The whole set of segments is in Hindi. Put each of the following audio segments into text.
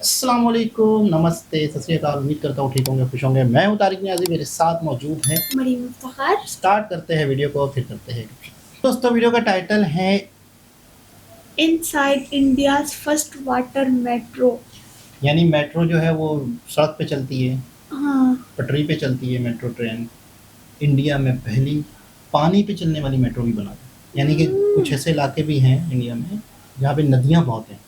अस्सलाम वालेकुम, नमस्ते, सत श्री अकाल। उम्मीद करता हूँ ठीक होंगे, खुश होंगे। मैं हूँ तारिक नियाज़ी, मेरे साथ मौजूद हैं मरीम मुफ्तखर। स्टार्ट करते हैं वीडियो को, फिर करते हैं दोस्तों। वीडियो का टाइटल है inside India's first water metro. यानी मेट्रो जो है वो सड़क पे चलती है, हाँ। पटरी पे चलती है मेट्रो ट्रेन। इंडिया में पहली पानी पे चलने वाली मेट्रो भी बना दी। यानी कि कुछ ऐसे इलाके भी हैं इंडिया में जहाँ पे नदियाँ बहुत हैं,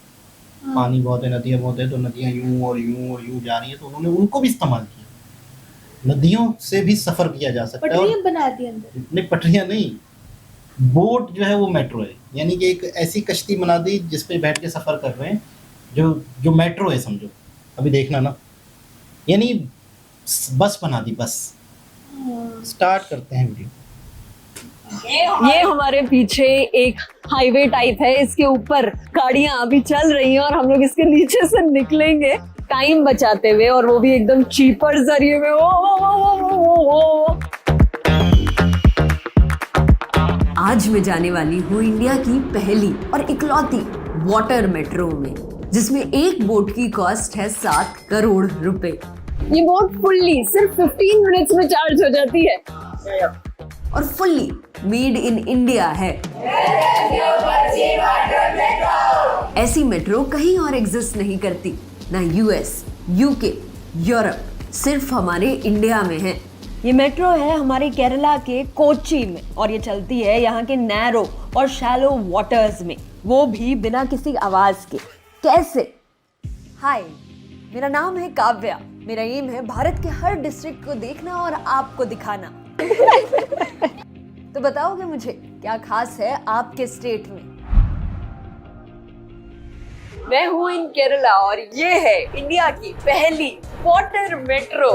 पानी बहुत है, नदियाँ बहुत है, तो नदियाँ यूं और यूं और यूं जा रही है, तो उन्होंने उनको भी इस्तेमाल किया। नदियों से भी सफ़र किया जा सकता है। पटरियाँ बना दी अंदर। नहीं, पटरियाँ नहीं, बोट जो है वो मेट्रो है। यानी कि एक ऐसी कश्ती बना दी जिस पे बैठ के सफ़र कर रहे हैं, जो जो मेट्रो है समझो। अभी देखना ना, यानी बस बना दी, बस। स्टार्ट करते हैं वीडियो। ये हमारे पीछे एक हाईवे टाइप है, इसके ऊपर गाड़ियां अभी चल रही हैं और हम लोग इसके नीचे से निकलेंगे टाइम बचाते हुए, और वो भी एकदम चीपर जरिए में। ओ। आज मैं जाने वाली हूँ इंडिया की पहली और इकलौती वाटर मेट्रो में, जिसमें एक बोट की कॉस्ट है 7 करोड़ रुपए। ये बोट फुल्ली सिर्फ 15 मिनट्स में चार्ज हो जाती है और फुल्ली मेड इन इंडिया है। ऐसी मेट्रो कहीं और एग्जिस्ट नहीं करती, ना यूएस, यूके, यूरोप, सिर्फ हमारे इंडिया में है। ये मेट्रो है हमारे केरला के कोच्चि में, और ये चलती है यहाँ के नैरो और शैलो वाटर्स में, वो भी बिना किसी आवाज के। कैसे? हाय, मेरा नाम है काव्या। मेरा एम है भारत के हर डिस्ट्रिक्ट को देखना और आपको दिखाना। तो बताओगे मुझे क्या खास है आपके स्टेट में? मैं हूँ इन केरला और ये है इंडिया की पहली वाटर मेट्रो।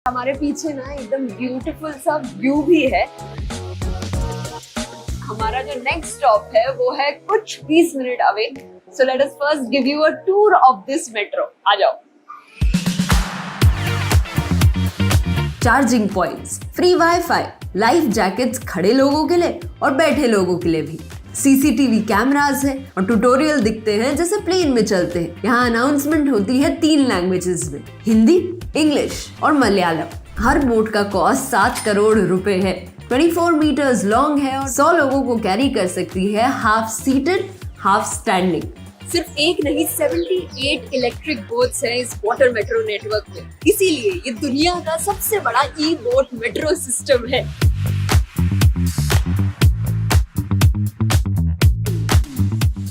हमारे पीछे ना एकदम ब्यूटीफुल सा व्यू भी है। हमारा जो नेक्स्ट स्टॉप है वो है कुछ 20 minute away. So let us first give you a tour of this metro. आ जाओ। Charging points, free wifi, life jackets खड़े लोगों के लिए और बैठे लोगों के लिए भी, सीसीटीवी कैमरास है और ट्यूटोरियल दिखते हैं जैसे प्लेन में चलते हैं। यहाँ अनाउंसमेंट होती है 3 लैंग्वेजेस में, हिंदी, इंग्लिश और मलयालम। हर बोट का कॉस्ट 7 करोड़ रुपए है, 24 मीटर्स लॉन्ग है और 100 लोगों को कैरी कर सकती है, हाफ सीटेड हाफ स्टैंडिंग। सिर्फ एक नहीं, 78 इलेक्ट्रिक बोट्स हैं इस वाटर मेट्रो नेटवर्क में, इसीलिए ये दुनिया का सबसे बड़ा ई बोट मेट्रो सिस्टम है।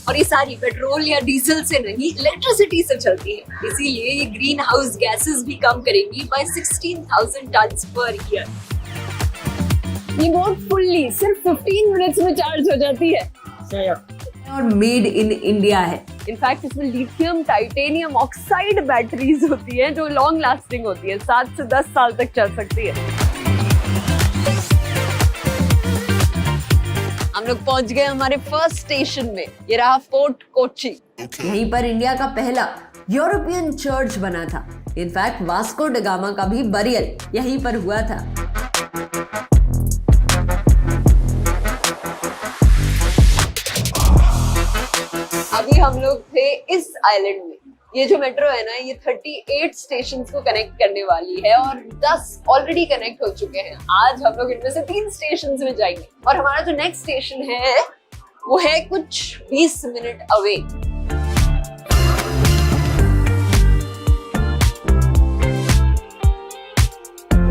और ये सारी पेट्रोल या डीजल से नहीं, इलेक्ट्रिसिटी से चलती है, इसीलिए ये ग्रीन हाउस गैसेस भी कम करेंगी बाय 16,000 टन्स पर ईयर। ये बोट फुल्ली सिर्फ 15 मिनट्स में चार्ज हो जाती है और मेड इन इंडिया है। इनफैक्ट इसमें लिथियम टाइटेनियम ऑक्साइड बैटरीज होती है जो लॉन्ग लास्टिंग होती है, 7 से 10 साल तक चल सकती है। हम लोग पहुंच गए हमारे फर्स्ट स्टेशन में, ये रहा फोर्ट कोच्चि। यहीं पर इंडिया का पहला यूरोपियन चर्च बना था। इनफैक्ट वास्को ड गामा का भी बरियल यहीं पर हुआ था। अभी हम लोग थे इस आइलैंड में। ये जो मेट्रो है ना, ये 38 स्टेशंस को कनेक्ट करने वाली है और 10 ऑलरेडी कनेक्ट हो चुके हैं। आज हम लोग इनमें से 3 स्टेशंस में जाएंगे और हमारा जो नेक्स्ट स्टेशन है वो है कुछ 20 मिनट अवे।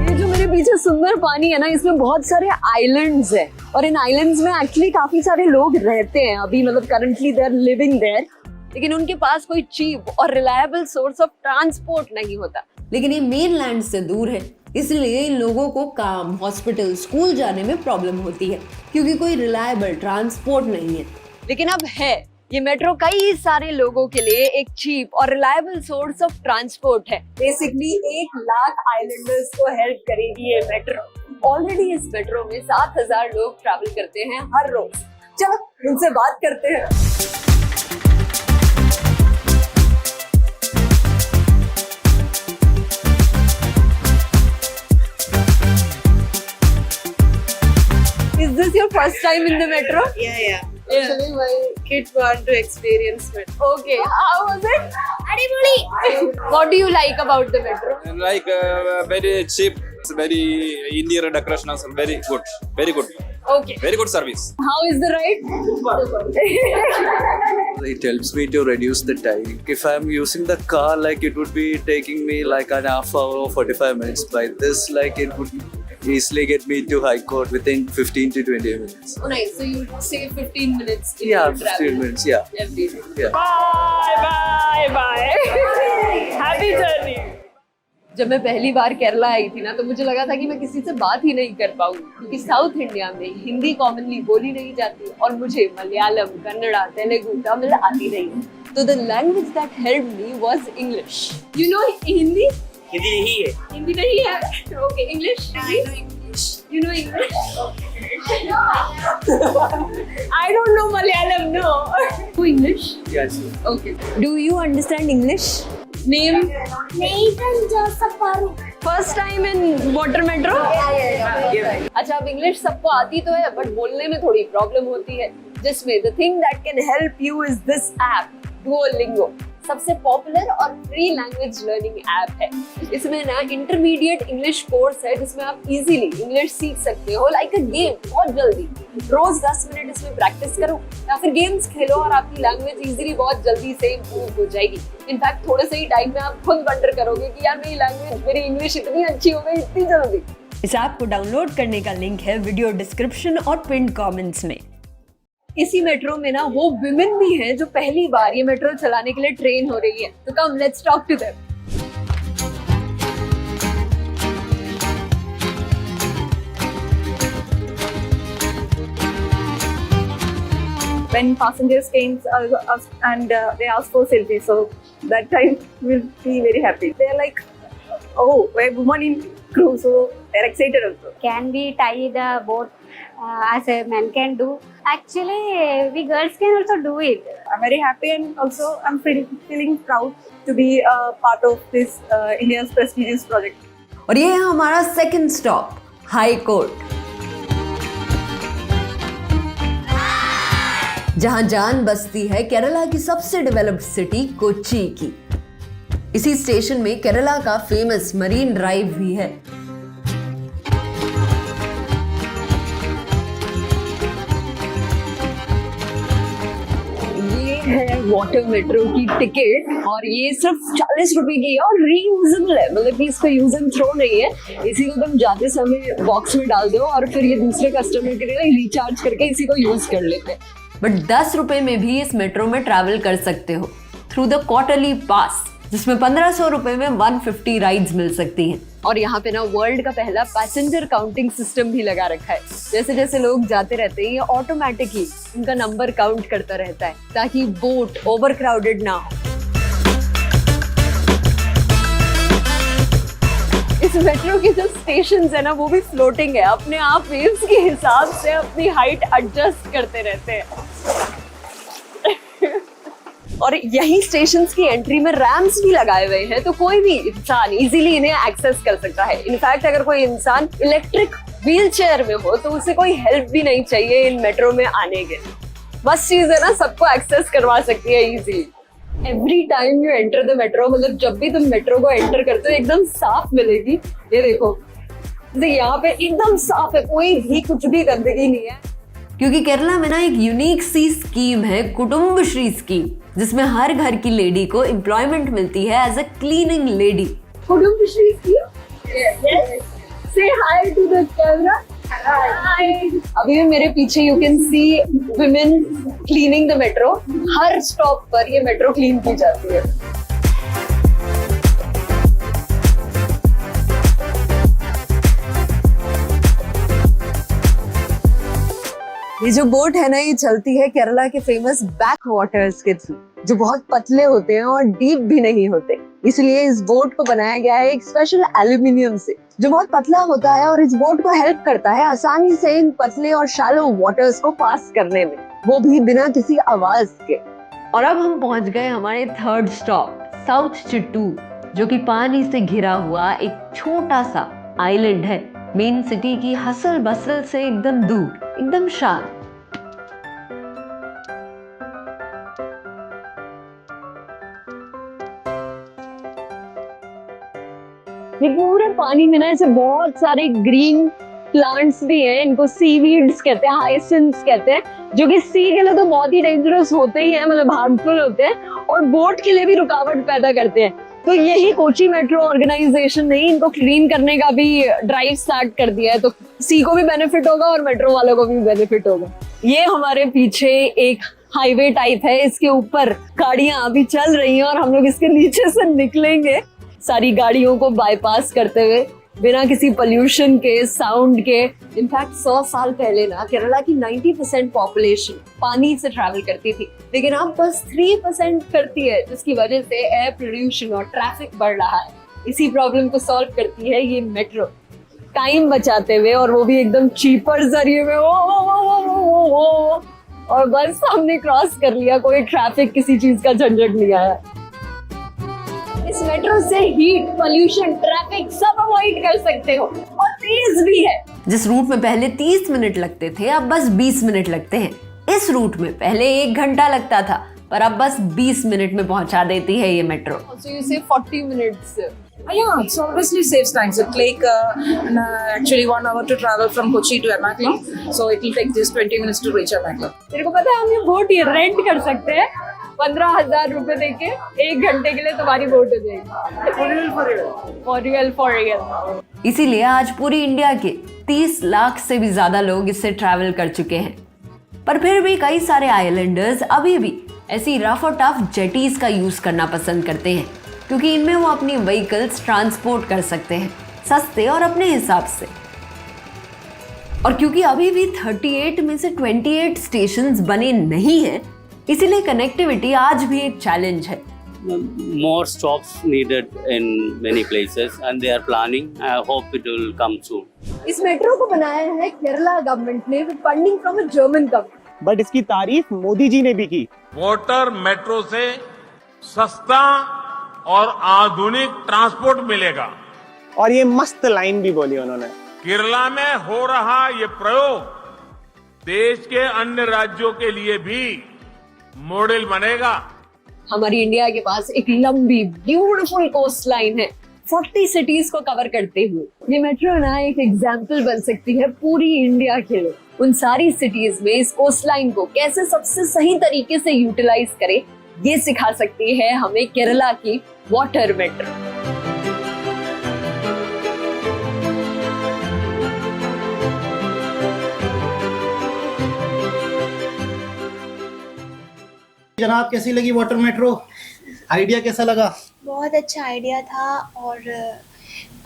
ये जो मेरे पीछे सुंदर पानी है ना, इसमें बहुत सारे आइलैंड्स हैं और इन आइलैंड्स में एक्चुअली काफी सारे लोग रहते हैं अभी, मतलब currently they are living there, लेकिन उनके पास कोई चीप और रिलायबल सोर्स ऑफ ट्रांसपोर्ट नहीं होता। लेकिन ये मेनलैंड से दूर है, इसलिए इन लोगों को काम, हॉस्पिटल, स्कूल जाने में प्रॉब्लम होती है क्योंकि कोई रिलायबल ट्रांसपोर्ट नहीं है। लेकिन अब है, ये मेट्रो कई सारे लोगों के लिए एक चीप और रिलायबल सोर्स ऑफ ट्रांसपोर्ट है। बेसिकली 1 लाख आइलैंडर्स को हेल्प करेगी ये मेट्रो। ऑलरेडी इस मेट्रो में 7,000 लोग ट्रैवल करते हैं हर रोज। चलो उनसे बात करते हैं। Is this your first time in the metro? Yeah. Actually, my kids want to experience it. Okay, how was it? What do you like about the metro? Like very cheap, very interior decoration also very good, Okay. very good service. How is the ride? It helps me to reduce the time. If I'm using the car, like it would be taking me like an half hour or 45 minutes. By this, like it would easily get me to High Court within 15 to 20 minutes. Oh, nice. So you save 15 minutes. in Yeah, your travel 15 minutes. Yeah. every day. Yeah. Bye. Happy journey. जब मैं पहली बार केरला आई थी ना, तो मुझे लगा था कि मैं किसी से बात ही नहीं कर पाऊंगी, क्योंकि साउथ इंडिया में हिंदी कॉमनली बोली नहीं जाती और मुझे मलयालम, कन्नड़ा, तेलुगु, तमिल आती नहीं। तो the language that helped me was English. You know Hindi? Hindi नहीं है। हिंदी नहीं है? Okay, English? You know English? I don't know Malayalam, no. You English? Yes. Okay. Do you understand English? Name? Nathan Joseph Paru. First time in water metro? Yeah. अच्छा, अब इंग्लिश सबको आती तो है, बट बोलने में थोड़ी प्रॉब्लम होती है, जिसमें the thing that can help you is this app, Duolingo. सबसे पॉपुलर और फ्री लैंग्वेज लर्निंग ऐप है। इसमें ना इंटरमीडिएट इंग्लिश कोर्स है, जिसमें आप इजीली इंग्लिश सीख सकते हो लाइक अ गेम, बहुत जल्दी। रोज 10 मिनट इसमें प्रैक्टिस करो या फिर गेम्स खेलो और आपकी लैंग्वेज इजीली बहुत जल्दी से इम्प्रूव हो जाएगी। इनफैक्ट थोड़े से ही टाइम में आप खुद वंडर करोगे कि यार मेरी लैंग्वेज, मेरी इंग्लिश इतनी अच्छी हो गई इतनी जल्दी। इस ऐप को डाउनलोड करने का लिंक है वीडियो डिस्क्रिप्शन और पिन कमेंट्स में। इसी मेट्रो में ना वो विमेन भी हैं जो पहली बार ये मेट्रो चलाने के लिए ट्रेन हो रही है। तो come let's talk to them. When passengers came and they asked for selfie, so that time we'll be very happy. They're like, oh, we're woman in crew, so they're excited also. Can we tie the boat as a man can do? Actually, we girls can also do it. I'm very happy and also I'm feeling proud to be a part of this India's prestigious project. और ये है हमारा सेकंड स्टॉप, हाई कोर्ट, जहां जान बसती है केरला की सबसे डेवलप्ड सिटी कोच्चि की। इसी स्टेशन में केरला का फेमस मरीन ड्राइव भी है। है वाटर मेट्रो की टिकट और ये सिर्फ 40 रुपए की है और रीयूजेबल है, मतलब कि इसको यूज एंड थ्रो नहीं है। इसी को तुम जाते समय बॉक्स में डाल दो और फिर ये दूसरे कस्टमर के लिए रिचार्ज करके इसी को यूज कर लेते हैं। बट 10 रुपए में भी इस मेट्रो में ट्रैवल कर सकते हो थ्रू द क्वार्टरली पास, जिसमें 1500 रुपए में 150 राइड्स मिल सकती हैं। और यहाँ पे ना वर्ल्ड का पहला पैसेंजर काउंटिंग सिस्टम भी लगा रखा है। जैसे जैसे लोग जाते रहते हैं ये ऑटोमेटिकली उनका नंबर काउंट करता रहता है, ताकि बोट ओवर क्राउडेड ना हो। इस मेट्रो के जो स्टेशंस है ना, वो भी फ्लोटिंग है, अपने आप वेव्स के हिसाब से अपनी हाइट एडजस्ट करते रहते हैं। और यही स्टेशंस की एंट्री में रैम्प्स भी लगाए हुए हैं, तो कोई भी इंसान इजीली इन्हें एक्सेस कर सकता है। इनफैक्ट अगर कोई इंसान इलेक्ट्रिक व्हीलचेयर में हो तो उसे कोई हेल्प भी नहीं चाहिए इन मेट्रो में आने के। बस चीज है ना, सबको एक्सेस करवा सकती है easily. Every time you enter the metro, मतलब जब भी तुम मेट्रो को एंटर करते हो एकदम साफ मिलेगी। ये देखो, यहाँ पे एकदम साफ है, कोई भी कुछ भी गंदगी नहीं है। क्योंकि केरला में ना एक यूनिक सी स्कीम है, कुटुंबश्री स्कीम, जिसमें हर घर की लेडी को एम्प्लॉयमेंट मिलती है as a cleaning lady. Kudumbashree scheme, से hi to the camera. Hi. अभी मेरे पीछे you can see women cleaning the metro. हर स्टॉप पर ये मेट्रो क्लीन की जाती है। ये जो बोट है ना, ये चलती है केरला के फेमस बैक वाटर्स के थ्रू, जो बहुत पतले होते हैं और डीप भी नहीं होते। इसलिए इस बोट को बनाया गया है एक स्पेशल एल्यूमिनियम से, जो बहुत पतला होता है और इस बोट को हेल्प करता है आसानी से इन पतले और शैलो वाटर्स को पास करने में, वो भी बिना किसी आवाज के। और अब हम पहुंच गए हमारे थर्ड स्टॉप साउथ चिट्टूर, जो कि पानी से घिरा हुआ एक छोटा सा आइलैंड है, मेन सिटी की हसल बसल से एकदम दूर, एकदम शांत। ये पूरे पानी में ना ऐसे बहुत सारे ग्रीन प्लांट्स भी हैं, इनको सीवीड्स कहते हैं, हाइसिंथ्स कहते हैं, जो कि सी के लिए तो बहुत ही डेंजरस होते ही हैं, मतलब हार्मफुल होते हैं और बोट के लिए भी रुकावट पैदा करते हैं। तो यही कोची मेट्रो ऑर्गेनाइजेशन ने इनको क्लीन करने का भी ड्राइव स्टार्ट कर दिया है, तो सी को भी बेनिफिट होगा और मेट्रो वालों को भी बेनिफिट होगा। ये हमारे पीछे एक हाईवे टाइप है, इसके ऊपर गाड़ियां अभी चल रही हैं और हम लोग इसके नीचे से निकलेंगे सारी गाड़ियों को बाईपास करते हुए, बिना किसी पोल्यूशन के, साउंड के। इनफैक्ट 100 साल पहले ना केरला की 90% पॉपुलेशन पानी से ट्रैवल करती थी, लेकिन अब बस 3% करती है, जिसकी वजह से एयर पोल्यूशन और ट्रैफिक बढ़ रहा है। इसी प्रॉब्लम को सॉल्व करती है ये मेट्रो, टाइम बचाते हुए, और वो भी एकदम चीपर जरिए में। और बस हमने क्रॉस कर लिया, कोई ट्रैफिक किसी चीज का झंझट नहीं आया। इस मेट्रो से हीट, पोल्यूशन, ट्रैफिक सब अवॉइड कर सकते हो और तेज भी है। जिस रूट में पहले 30 मिनट लगते थे, अब बस 20 मिनट लगते हैं। इस रूट में पहले 1 घंटा लगता था, पर अब बस 20 मिनट में पहुंचा देती है ये metro. So you say 40 minutes. Yeah, so obviously saves time. So it take actually 1 hour to travel from Kochi to Ernakulam. So it will take just 20 minutes to reach Ernakulam. तेरे को पता है हम ये बोट ये रेंट कर सकते हैं 15,000 रुपए देके, 1 घंटे के लिए तुम्हारी बोट हो जाएगी। For real. इसीलिए आज पूरी इंडिया के 30 लाख से भी ज्यादा लोग इससे ट्रैवल कर चुके हैं। पर फिर भी कई सारे आइलैंडर्स अभी भी ऐसी रफ और टफ जेटीज का यूज करना पसंद करते हैं, क्योंकि इनमें वो अपनी व्हीकल्स ट्रांसपोर्ट कर सकते हैं सस्ते और अपने हिसाब से। और क्योंकि अभी भी 38 में से 28 स्टेशंस बने नहीं हैं, इसीलिए कनेक्टिविटी आज भी एक चैलेंज है। More stops needed in many places and they are planning. I hope it will come soon. इस मेट्रो को बनाया है केरला गवर्नमेंट ने with funding from a German government. But इसकी तारीफ मोदी जी ने भी की। वाटर मेट्रो से सस्ता और आधुनिक ट्रांसपोर्ट मिलेगा। और ये मस्त लाइन भी बोली उन्होंने। केरला में हो रहा ये प्रयोग देश के अन्य राज्यों के लिए भी मॉडल बनेगा। हमारी इंडिया के पास एक लंबी ब्यूटीफुल कोस्ट लाइन है, 40 सिटीज को कवर करते हुए। ये मेट्रो ना एक एग्जाम्पल बन सकती है पूरी इंडिया के लिए। उन सारी सिटीज में इस कोस्ट लाइन को कैसे सबसे सही तरीके से यूटिलाइज करें, ये सिखा सकती है हमें केरला की वाटर मेट्रो। जनाब, कैसी लगी वाटर मेट्रो? आइडिया कैसा लगा? बहुत अच्छा आइडिया था और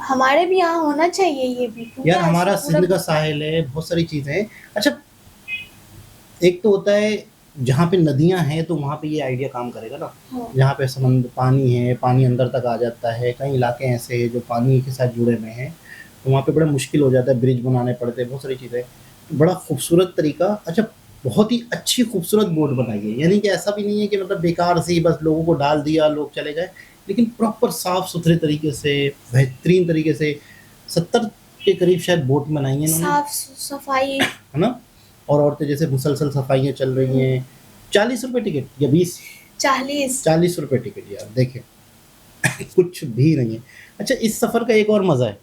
हमारे भी यहाँ होना चाहिए ये भी। यार हमारा सिंध का साहिल है, बहुत सारी चीजें हैं। अच्छा, एक तो होता है जहाँ पे नदियाँ हैं तो वहाँ पे ये आइडिया काम करेगा ना। जहाँ पे समंदर पानी है, पानी अंदर तक आ जाता है, कई इलाके ऐसे हैं जो पानी के साथ जुड़े हुए हैं, तो वहाँ पे बड़ा मुश्किल हो जाता है, ब्रिज बनाने पड़ते हैं, बहुत सारी चीज़ें। बड़ा खूबसूरत तरीका। अच्छा, बहुत ही अच्छी खूबसूरत बोट बनाई है, यानी कि ऐसा भी नहीं है कि मतलब बेकार से ही बस लोगों को डाल दिया, लोग चले गए, लेकिन प्रॉपर साफ सुथरे तरीके से, बेहतरीन तरीके से 70 के करीब शायद बोट बनाई है इन्होंने, साफ सफाई है ना। और औरतें जैसे मुसलसल सफाइयाँ चल रही हैं। 40 रुपये टिकट या 40 रुपये टिकट, यार देखें कुछ भी नहीं है। अच्छा, इस सफ़र का एक और मज़ा है,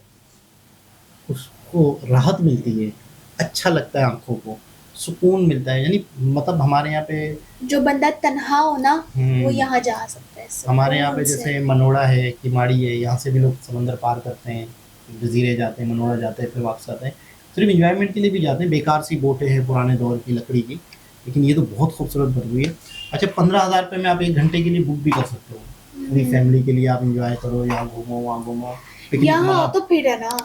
उसको राहत मिलती है, अच्छा लगता है, आंखों को सुकून मिलता है। यानी मतलब हमारे यहाँ पे जो बंदा तन्हा हो ना वो यहाँ जा सकता है। हमारे यहाँ पे जैसे मनोड़ा है, किमाड़ी है, यहाँ से भी लोग समंदर पार करते हैं, जजीरे जाते हैं, मनोड़ा जाते हैं, फिर वापस आते हैं, सिर्फ एंजॉयमेंट के लिए भी जाते हैं। बेकार सी बोटें हैं पुराने दौर की लकड़ी की, लेकिन ये तो बहुत खूबसूरत बनी हुई है। अच्छा, 15,000 रुपये में आप 1 घंटे के लिए बुक भी कर सकते हो, पूरी फैमिली के लिए आप इंजॉय करो, यहाँ घूमो, वहाँ घूमो, यहाँ तो फिर है ना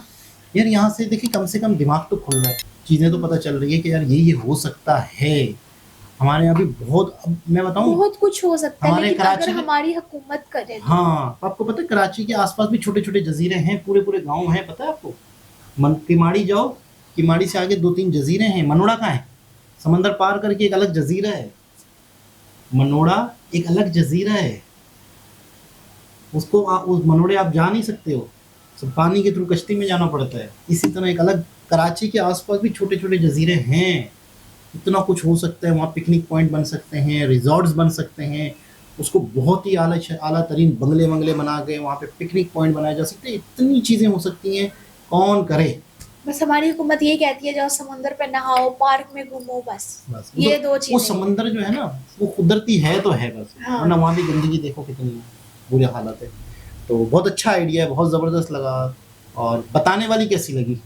यार यहाँ से देखिए कम से कम दिमाग तो खुल रहा है, चीज़ें तो पता चल रही है कि यार ये हो सकता है। हमारे यहाँ भी बहुत, अब मैं बताऊँ, बहुत कुछ हो सकता है हमारे लेकिन कराची अगर में- हमारी हुकूमत करे तो। हाँ, आपको पता है कराची के आसपास भी छोटे छोटे जजीरे हैं, पूरे पूरे गांव हैं, पता है आपको? किमाड़ी जाओ, किमाड़ी से आगे 2-3 जजीरे हैं। मनोड़ा कहाँ है? समंदर पार करके एक अलग जजीरा है, मनोड़ा एक अलग जजीरा है। उस मनोड़े आप जा नहीं सकते हो, सब पानी के थ्रू कश्ती में जाना पड़ता है। इसी तरह एक अलग कराची के आसपास भी छोटे छोटे जजीरे हैं। इतना कुछ हो सकता है वहाँ, पिकनिक पॉइंट बन सकते हैं, रिजॉर्ट्स बन सकते हैं, उसको बहुत ही आला तरीन बंगले बना के वहाँ पे पिकनिक पॉइंट बनाए जा सकते हैं। इतनी चीज़ें हो सकती हैं, कौन करे। बस हमारी हुकूमत ये कहती है जाओ समुद्र पे नहाओ, पार्क में घूमो, बस ये दो वो चीजें। समंदर जो है ना, वो कुदरती है तो है बस, हाँ। वरना वहाँ भी गंदगी देखो कितनी बुरी हालत है। तो बहुत अच्छा आइडिया है, बहुत ज़बरदस्त लगा। और बताने वाली कैसी लगी?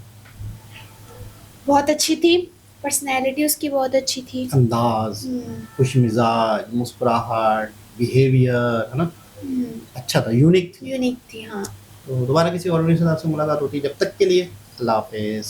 बहुत अच्छी थी, पर्सनैलिटी उसकी बहुत अच्छी थी। अंदाज, खुश मिजाज, मुस्कुराहट, बिहेवियर, है ना, अच्छा था, यूनिक थी। यूनिक थी हाँ। तो दोबारा किसी और से आपसे मुलाकात होती है, जब तक के लिए अल्लाह हाफिज़।